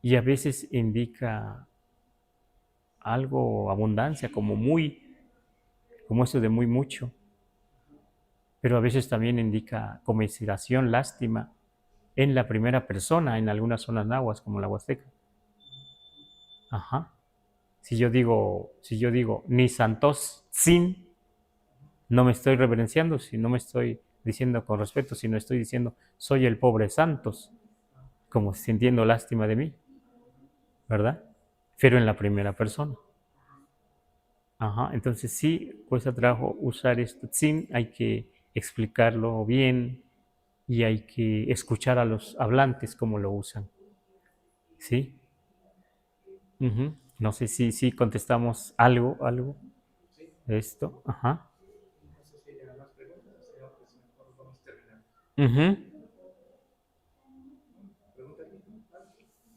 y a veces indica algo, abundancia, como muy, como eso de muy mucho, pero a veces también indica conmiseración, lástima en la primera persona en algunas zonas nahuas como la Huasteca. Ajá. Si yo digo ni santos sin, no me estoy reverenciando, si no me estoy diciendo con respeto, sino estoy diciendo soy el pobre Santos, como sintiendo lástima de mí, ¿verdad? Pero en la primera persona. Ajá, entonces sí, cuesta trabajo usar esto. Sin hay que explicarlo bien y hay que escuchar a los hablantes cómo lo usan. ¿Sí? Ujú. No sé si contestamos algo de esto. Ajá. Ujú.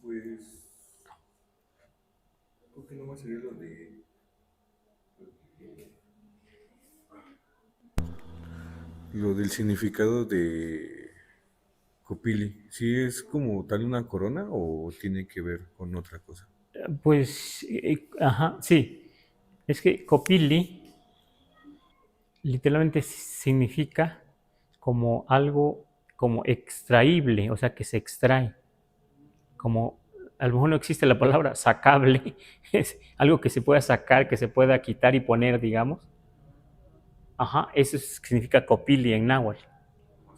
Pues creo que no va a salir lo del significado de Copili. ¿Sí es como tal una corona o tiene que ver con otra cosa? Pues, ajá, sí. Es que copili literalmente significa como algo como extraíble, o sea, que se extrae. Como a lo mejor no existe la palabra sacable, es algo que se pueda sacar, que se pueda quitar y poner, digamos. Ajá, eso significa copili en náhuatl,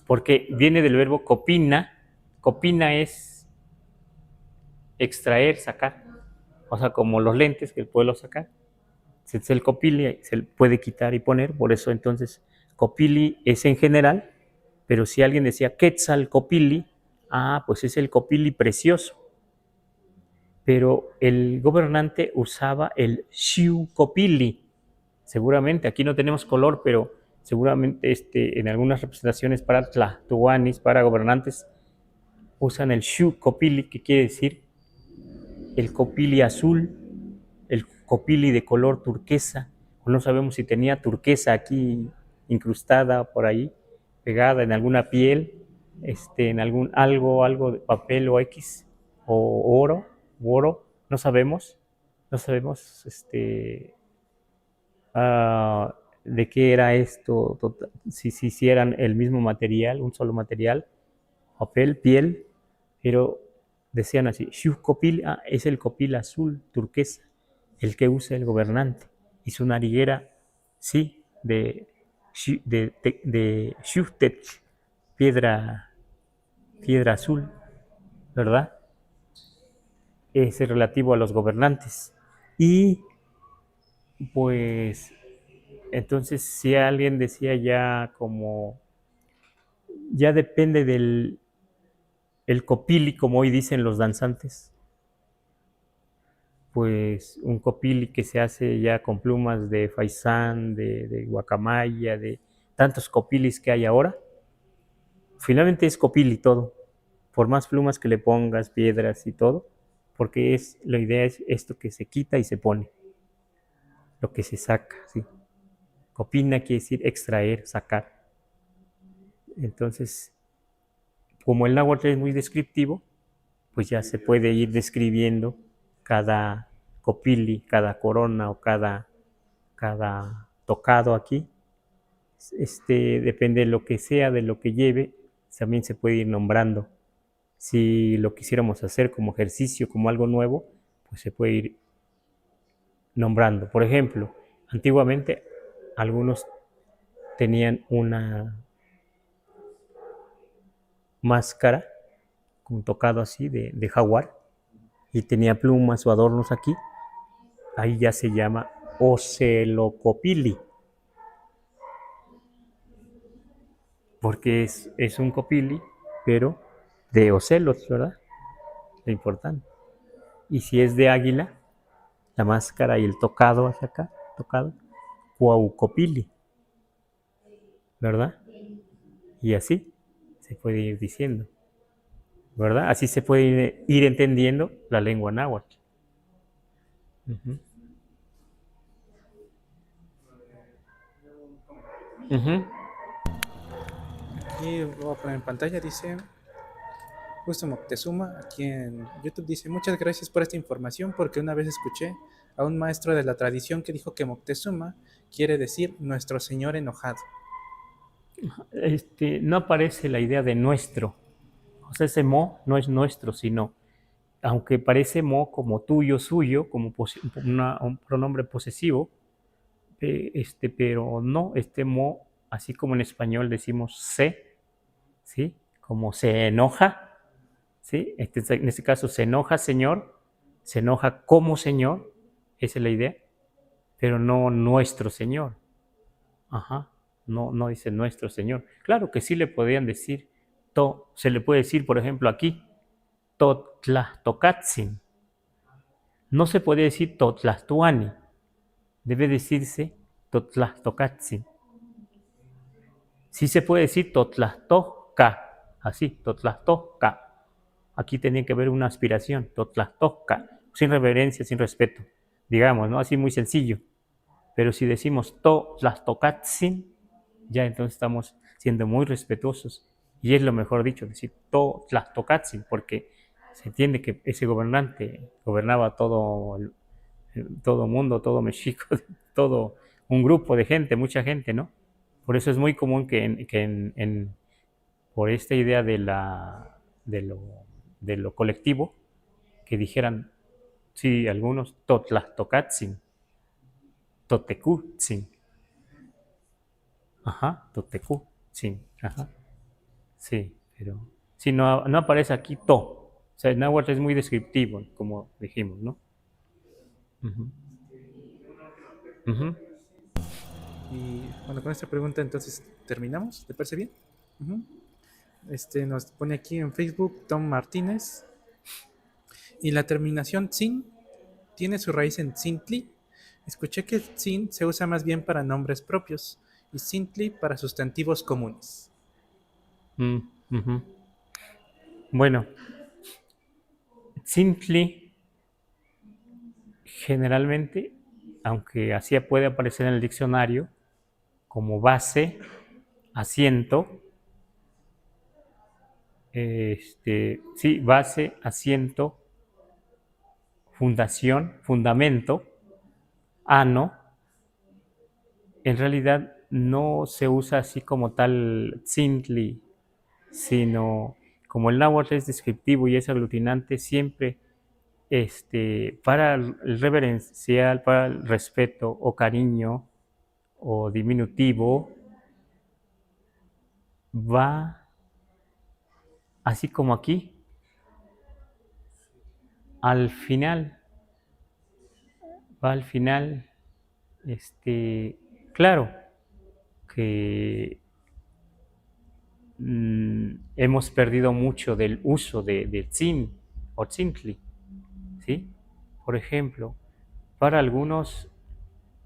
porque viene del verbo copina. Copina es extraer, sacar, o sea, como los lentes que el pueblo sacar. El copili se puede quitar y poner, por eso entonces copili es en general, pero si alguien decía Quetzal copili, pues es el copili precioso. Pero el gobernante usaba el xiucopili. Seguramente, aquí no tenemos color, pero seguramente en algunas representaciones para tlatoanis, para gobernantes, usan el xiucopili, que quiere decir el copili azul, el copili de color turquesa, o no sabemos si tenía turquesa aquí incrustada por ahí, pegada en alguna piel, en algo de papel o X, o oro, no sabemos, no sabemos, de qué era esto, si eran el mismo material, un solo material, papel, piel, pero decían así, Shukopil, es el copil azul turquesa, el que usa el gobernante, y su nariguera, sí, de Shuktech, piedra, piedra azul, ¿verdad? Es relativo a los gobernantes. Y pues, entonces, si alguien decía ya como, ya depende del el copili, como hoy dicen los danzantes, pues un copili que se hace ya con plumas de faisán, de guacamaya, de tantos copilis que hay ahora. Finalmente es copili todo, por más plumas que le pongas, piedras y todo, porque la idea es esto que se quita y se pone, lo que se saca, ¿sí? Copina quiere decir extraer, sacar. Entonces, como el náhuatl es muy descriptivo, pues ya se puede ir describiendo cada copili, cada corona o cada tocado aquí. Depende de lo que sea, de lo que lleve, también se puede ir nombrando. Si lo quisiéramos hacer como ejercicio, como algo nuevo, pues se puede ir nombrando. Por ejemplo, antiguamente algunos tenían una máscara con tocado así de jaguar y tenía plumas o adornos aquí. Ahí ya se llama ocelocopili, porque es un copili, pero de ocelos, ¿verdad? Lo importante. Y si es de águila, la máscara y el tocado hacia acá, tocado, cuaucopili, ¿verdad? Y así se puede ir diciendo, ¿verdad? Así se puede ir entendiendo la lengua náhuatl. Uh-huh. Uh-huh. Aquí voy a poner en pantalla, dice justo Moctezuma, aquí en YouTube dice, muchas gracias por esta información porque una vez escuché a un maestro de la tradición que dijo que Moctezuma quiere decir nuestro señor enojado. No aparece la idea de nuestro. O sea, ese mo no es nuestro, sino, aunque parece mo como tuyo, suyo, como un pronombre posesivo, pero no, mo, así como en español decimos se, ¿sí? Como se enoja, ¿sí? En este caso se enoja Señor, se enoja como Señor, esa es la idea, pero no nuestro Señor. Ajá, no dice nuestro Señor. Claro que sí le podrían decir, se le puede decir, por ejemplo, aquí, Totlatocatzin. No se puede decir Totlastuani, debe decirse Totlatocatzin. Sí se puede decir Totlastoca, así, Totlastoca. Aquí tenía que haber una aspiración, Totlastoca, sin reverencia, sin respeto, digamos, ¿no? Así muy sencillo. Pero si decimos Totlastocatzin, ya entonces estamos siendo muy respetuosos. Y es lo mejor dicho, decir Totlastocatzin, porque se entiende que ese gobernante gobernaba todo mundo, todo México, todo un grupo de gente, mucha gente, ¿no? Por eso es muy común que por esta idea de lo colectivo, que dijeran, sí, algunos Totlastocatzin, Totecutzin, ajá, Totecutzin, ajá, sí, pero sí, no aparece aquí to, o sea, el náhuatl es muy descriptivo, como dijimos, ¿no? Uh-huh. Uh-huh. Y bueno, con esta pregunta entonces terminamos, ¿te parece bien? Uh-huh. Nos pone aquí en Facebook Tom Martínez. Y la terminación tzin tiene su raíz en tzintli. Escuché que tzin se usa más bien para nombres propios y tzintli para sustantivos comunes. Uh-huh. Bueno, Tzintli generalmente, aunque así puede aparecer en el diccionario, como base, asiento, sí, base, asiento, fundación, fundamento, ano, en realidad no se usa así como tal Tzintli, sino como el náhuatl es descriptivo y es aglutinante, siempre para el reverencial, para el respeto o cariño o diminutivo, va así como aquí, al final, va al final, claro que hemos perdido mucho del uso de tzin o tzintli, ¿sí? Por ejemplo, para algunos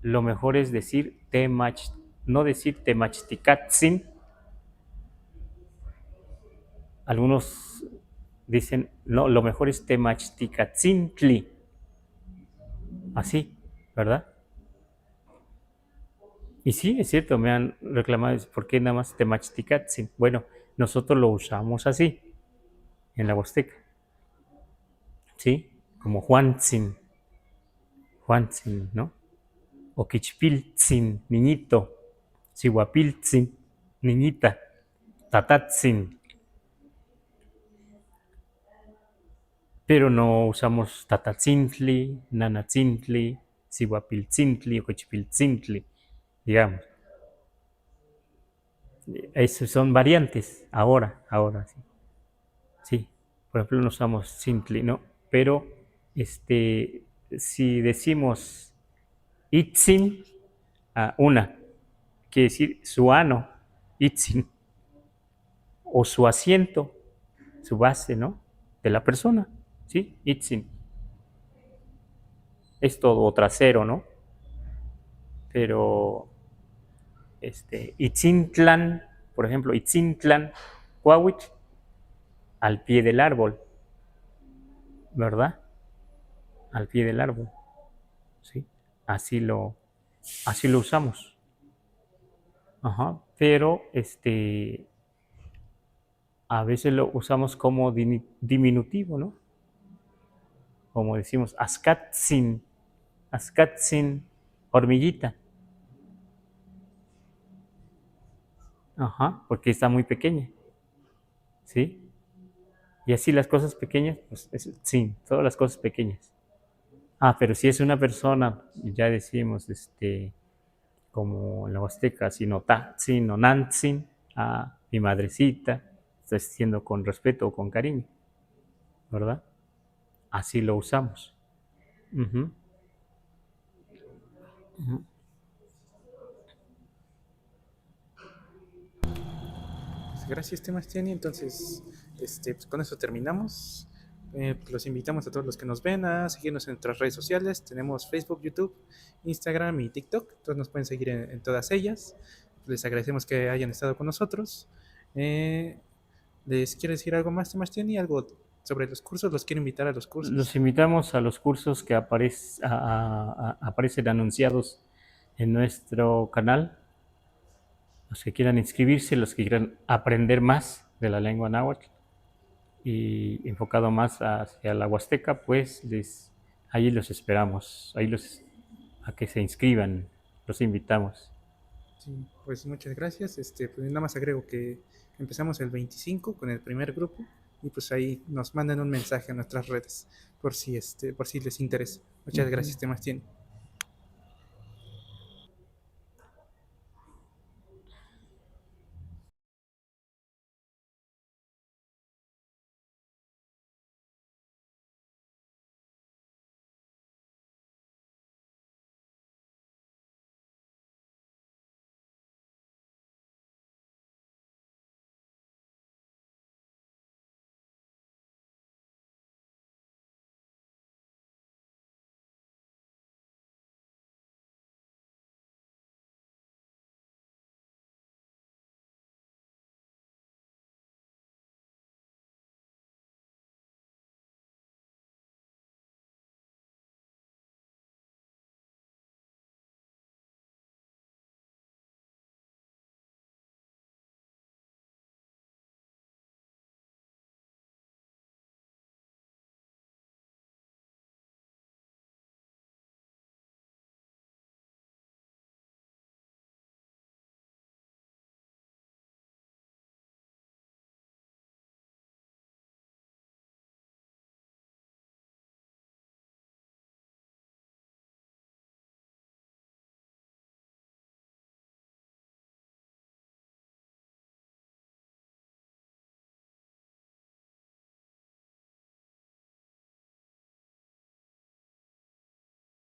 lo mejor es decir no decir temachticatzin. Algunos dicen, no, lo mejor es temachticatzintli. Así, ¿verdad? Y sí, es cierto, me han reclamado, ¿por qué nada más temachticatzin? Bueno, nosotros lo usamos así, en la Huasteca. ¿Sí? Como Juantzin, ¿no? O Quichpiltzin, niñito. Sihuapiltzin, niñita. Tatatzin. Pero no usamos tatatzintli, nanatzintli, sihuapiltzintli o Quichpiltzintli, digamos. Esos son variantes, ahora, sí. Sí, por ejemplo, no usamos Sintli, ¿no? Pero si decimos Itzin, una, quiere decir su ano, Itzin, o su asiento, su base, ¿no? De la persona, ¿sí? Itzin. Es todo, o trasero, ¿no? Pero, Itzintlan, por ejemplo, Itzintlan, Cuauhitl, al pie del árbol, ¿verdad? Al pie del árbol, ¿sí? Así lo usamos. Ajá, pero a veces lo usamos como diminutivo, ¿no? Como decimos, askatzin, hormiguita. Ajá, porque está muy pequeña, ¿sí? Y así las cosas pequeñas, pues sí, todas las cosas pequeñas. Pero si es una persona, ya decimos, como en la Huasteca, sino tatzin o nantzin, a mi madrecita, está diciendo con respeto o con cariño, ¿verdad? Así lo usamos. Ujú, ujú. Pues gracias, Temastiani. Entonces, pues con eso terminamos. Pues los invitamos a todos los que nos ven a seguirnos en nuestras redes sociales. Tenemos Facebook, YouTube, Instagram y TikTok. Entonces nos pueden seguir en todas ellas. Les agradecemos que hayan estado con nosotros. ¿Les quiero decir algo más, Temastiani? ¿Algo sobre los cursos? ¿Los quiero invitar a los cursos? Los invitamos a los cursos que aparecen anunciados en nuestro canal. Los que quieran inscribirse, los que quieran aprender más de la lengua náhuatl y enfocado más hacia la Huasteca, pues ahí los esperamos, a que se inscriban, los invitamos. Sí, pues muchas gracias. Pues nada más agrego que empezamos el 25 con el primer grupo y pues ahí nos mandan un mensaje a nuestras redes por si les interesa. Muchas gracias, Temastiani.